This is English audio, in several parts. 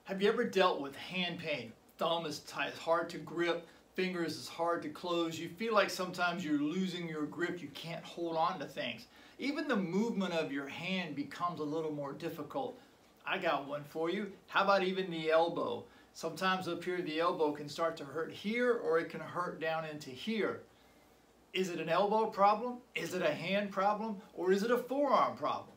Have you ever dealt with hand pain? Thumb is tight, hard to grip, fingers is hard to close. You feel like sometimes you're losing your grip, you can't hold on to things. Even the movement of your hand becomes a little more difficult. I got one for you. How about even the elbow? Sometimes up here the elbow can start to hurt here, or it can hurt down into here. Is it an elbow problem? Is it a hand problem? Or is it a forearm problem?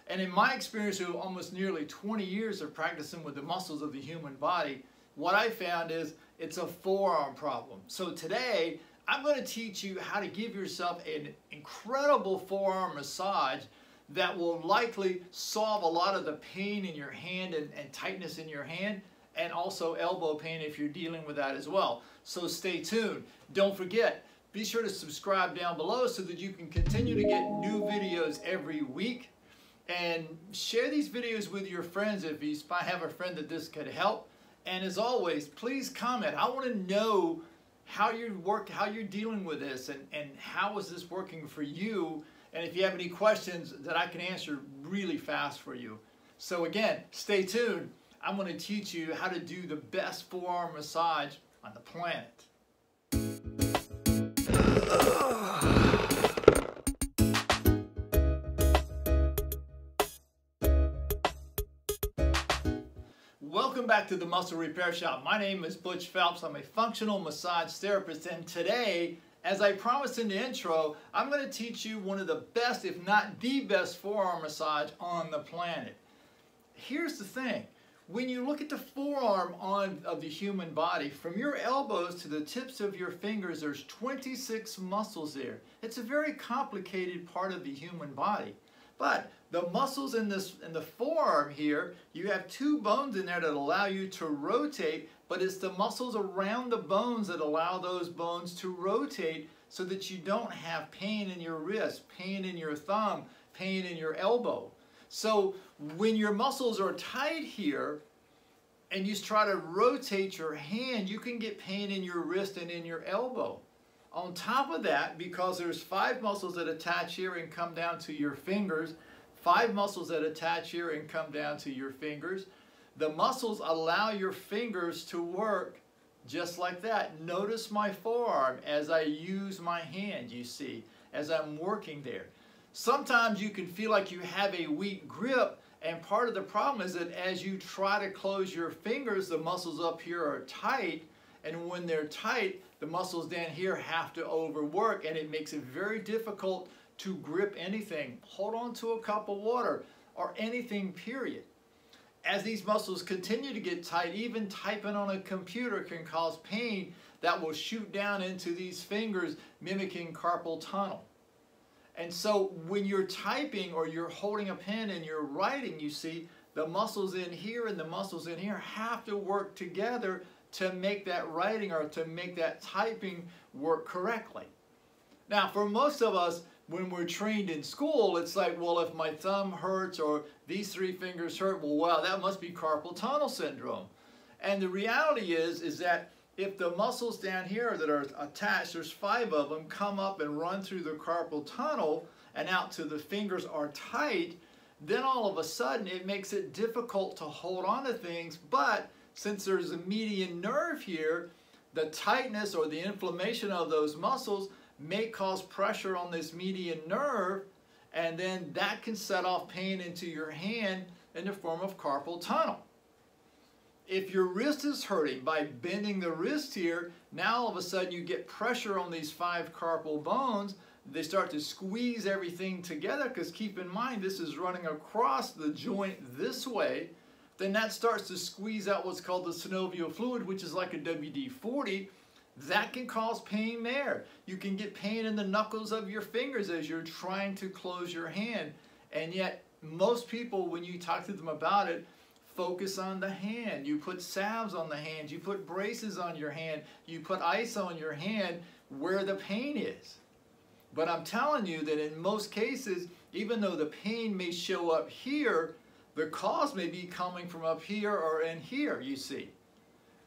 And in my experience of almost nearly 20 years of practicing with the muscles of the human body, what I found is it's a forearm problem. So today, I'm going to teach you how to give yourself an incredible forearm massage that will likely solve a lot of the pain in your hand and tightness in your hand, and also elbow pain if you're dealing with that as well. So stay tuned. Don't forget, be sure to subscribe down below so that you can continue to get new videos every week. And share these videos with your friends if you might have a friend that this could help. And as always, please comment. I want to know how you're dealing with this, and how is this working for you, and if you have any questions that I can answer really fast for you. So again, stay tuned. I'm going to teach you how to do the best forearm massage on the planet. Welcome back to the Muscle Repair Shop. My name is Butch Phelps. I'm a functional massage therapist, and today, as I promised in the intro, I'm going to teach you one of the best, if not the best, forearm massage on the planet. Here's the thing. When you look at the forearm of the human body, from your elbows to the tips of your fingers, there's 26 muscles there. It's a very complicated part of the human body. But the muscles in the forearm here, you have two bones in there that allow you to rotate, but it's the muscles around the bones that allow those bones to rotate so that you don't have pain in your wrist, pain in your thumb, pain in your elbow. So when your muscles are tight here and you try to rotate your hand, you can get pain in your wrist and in your elbow. On top of that, because there's 5 muscles that attach here and come down to your fingers, 5 muscles that attach here and come down to your fingers, the muscles allow your fingers to work just like that. Notice my forearm as I use my hand, you see, as I'm working there. Sometimes you can feel like you have a weak grip, and part of the problem is that as you try to close your fingers, the muscles up here are tight, and when they're tight, the muscles down here have to overwork, and it makes it very difficult to grip anything, hold on to a cup of water, or anything, period. As these muscles continue to get tight, even typing on a computer can cause pain that will shoot down into these fingers, mimicking carpal tunnel. And so when you're typing or you're holding a pen and you're writing, you see, the muscles in here and the muscles in here have to work together to make that writing or to make that typing work correctly. Now, for most of us, when we're trained in school, it's like, well, if my thumb hurts or these 3 fingers hurt, well, wow, that must be carpal tunnel syndrome. And the reality is that if the muscles down here that are attached, there's 5 of them, come up and run through the carpal tunnel and out to the fingers are tight, then all of a sudden it makes it difficult to hold on to things. But since there's a median nerve here, the tightness or the inflammation of those muscles may cause pressure on this median nerve, and then that can set off pain into your hand in the form of carpal tunnel. If your wrist is hurting, by bending the wrist here, now all of a sudden you get pressure on these 5 carpal bones. They start to squeeze everything together, because keep in mind this is running across the joint this way. Then that starts to squeeze out what's called the synovial fluid, which is like a WD-40. That can cause pain there. You can get pain in the knuckles of your fingers as you're trying to close your hand. And yet, most people, when you talk to them about it, focus on the hand. You put salves on the hand. You put braces on your hand. You put ice on your hand where the pain is. But I'm telling you that in most cases, even though the pain may show up here, the cause may be coming from up here or in here, you see.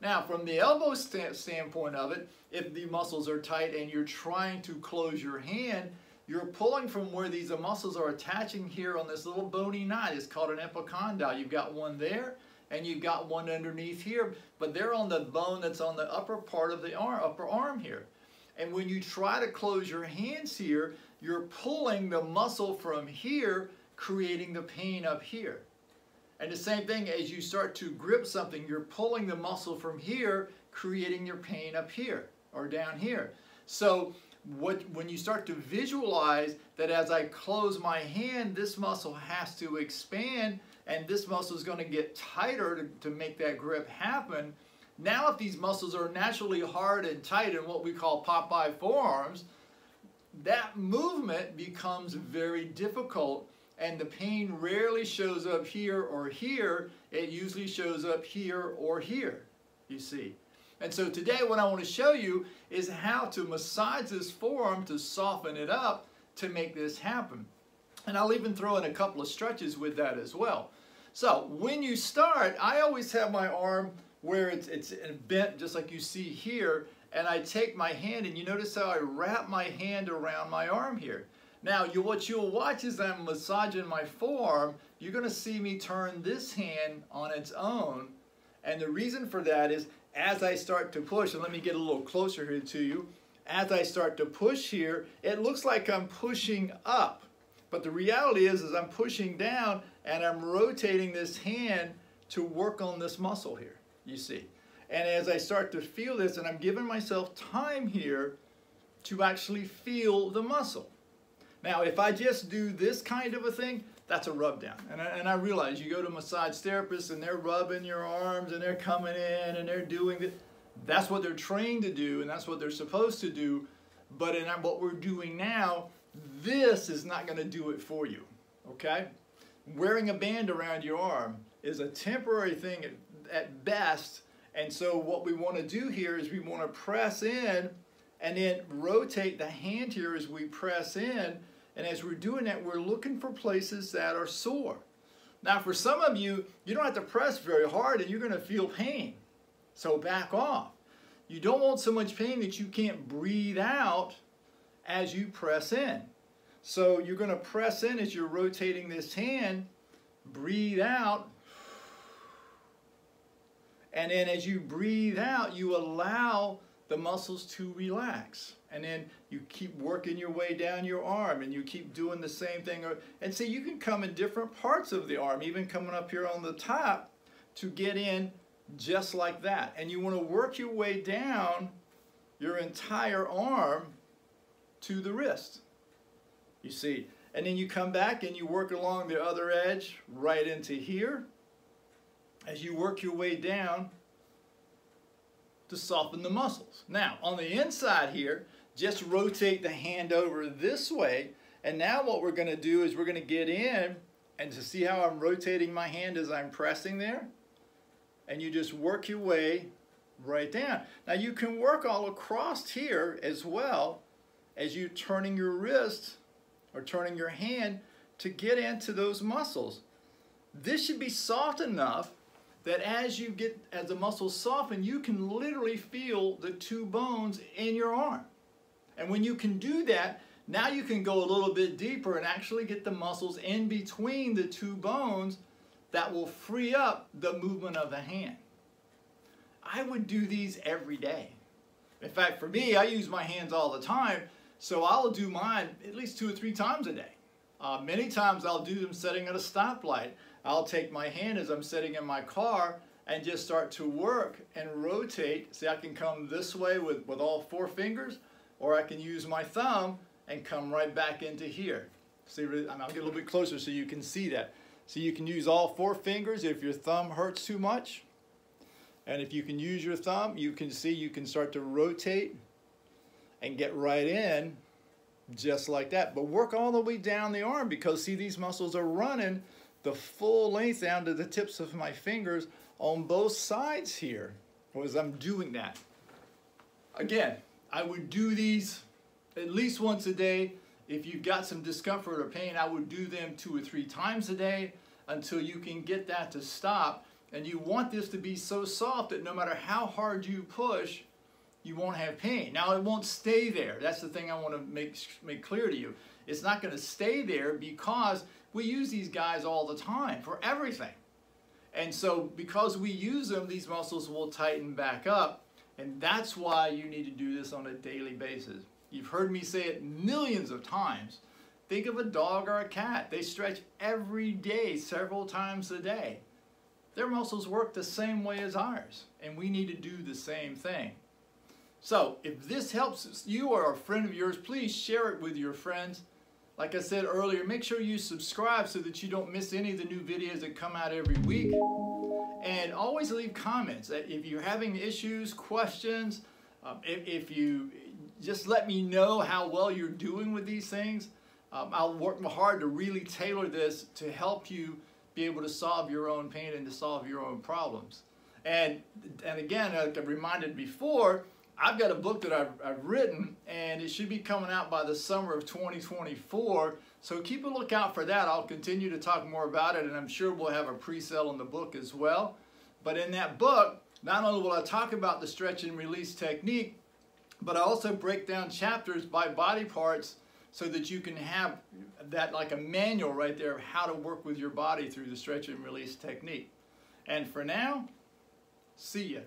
Now, from the elbow standpoint of it, if the muscles are tight and you're trying to close your hand, you're pulling from where these muscles are attaching here on this little bony knot. It's called an epicondyle. You've got one there and you've got one underneath here, but they're on the bone that's on the upper part of the upper arm here. And when you try to close your hands here, you're pulling the muscle from here, creating the pain up here. And the same thing as you start to grip something, you're pulling the muscle from here, creating your pain up here or down here. So when you start to visualize that as I close my hand, this muscle has to expand and this muscle is going to get tighter to make that grip happen. Now if these muscles are naturally hard and tight in what we call Popeye forearms, that movement becomes very difficult and the pain rarely shows up here or here. It usually shows up here or here, you see. And so today what I want to show you is how to massage this forearm to soften it up to make this happen. And I'll even throw in a couple of stretches with that as well. So when you start, I always have my arm where it's bent just like you see here, and I take my hand and you notice how I wrap my hand around my arm here. Now what you'll watch is I'm massaging my forearm, you're going to see me turn this hand on its own, and the reason for that is as I start to push, and let me get a little closer here to you, as I start to push here, it looks like I'm pushing up. But the reality is I'm pushing down and I'm rotating this hand to work on this muscle here, you see. And as I start to feel this, and I'm giving myself time here to actually feel the muscle. Now, if I just do this kind of a thing, that's a rub down. And I realize you go to massage therapists and they're rubbing your arms and they're coming in and they're doing it. That's what they're trained to do and that's what they're supposed to do. But in what we're doing now, this is not going to do it for you, okay? Wearing a band around your arm is a temporary thing at best. And so what we want to do here is we want to press in and then rotate the hand here as we press in. And as we're doing that, we're looking for places that are sore. Now, for some of you, you don't have to press very hard and you're going to feel pain. So back off. You don't want so much pain that you can't breathe out as you press in. So you're going to press in as you're rotating this hand, breathe out, and then as you breathe out, you allow the muscles to relax. And then you keep working your way down your arm and you keep doing the same thing. And see, you can come in different parts of the arm, even coming up here on the top to get in just like that. And you want to work your way down your entire arm to the wrist, you see. And then you come back and you work along the other edge right into here as you work your way down to soften the muscles. Now, on the inside here, just rotate the hand over this way. And now what we're going to do is we're going to get in, and to see how I'm rotating my hand as I'm pressing there. And you just work your way right down. Now you can work all across here as well as you turning your wrist or turning your hand to get into those muscles. This should be soft enough that as the muscles soften, you can literally feel the two bones in your arm. And when you can do that, now you can go a little bit deeper and actually get the muscles in between the two bones that will free up the movement of the hand. I would do these every day. In fact, for me, I use my hands all the time, so I'll do mine at least 2 or 3 times a day. Many times I'll do them sitting at a stoplight. I'll take my hand as I'm sitting in my car and just start to work and rotate. See, I can come this way with all 4 fingers, or I can use my thumb and come right back into here. See, I'll get a little bit closer so you can see that. So you can use all 4 fingers if your thumb hurts too much. And if you can use your thumb, you can see you can start to rotate and get right in just like that. But work all the way down the arm, because see, these muscles are running the full length down to the tips of my fingers on both sides here as I'm doing that. Again, I would do these at least once a day. If you've got some discomfort or pain, I would do them 2 or 3 times a day until you can get that to stop. And you want this to be so soft that no matter how hard you push, you won't have pain. Now, it won't stay there. That's the thing I want to make clear to you. It's not going to stay there because we use these guys all the time for everything. And so because we use them, these muscles will tighten back up. And that's why you need to do this on a daily basis. You've heard me say it millions of times. Think of a dog or a cat. They stretch every day, several times a day. Their muscles work the same way as ours, and we need to do the same thing. So if this helps you or a friend of yours, please share it with your friends. Like I said earlier, make sure you subscribe so that you don't miss any of the new videos that come out every week. And always leave comments. If you're having issues, questions, if you just let me know how well you're doing with these things. I'll work hard to really tailor this to help you be able to solve your own pain and to solve your own problems. And again, like I reminded before, I've got a book that I've written, and it should be coming out by the summer of 2024. So keep a lookout for that. I'll continue to talk more about it, and I'm sure we'll have a pre-sale on the book as well. But in that book, not only will I talk about the stretch and release technique, but I also break down chapters by body parts so that you can have that like a manual right there of how to work with your body through the stretch and release technique. And for now, see ya.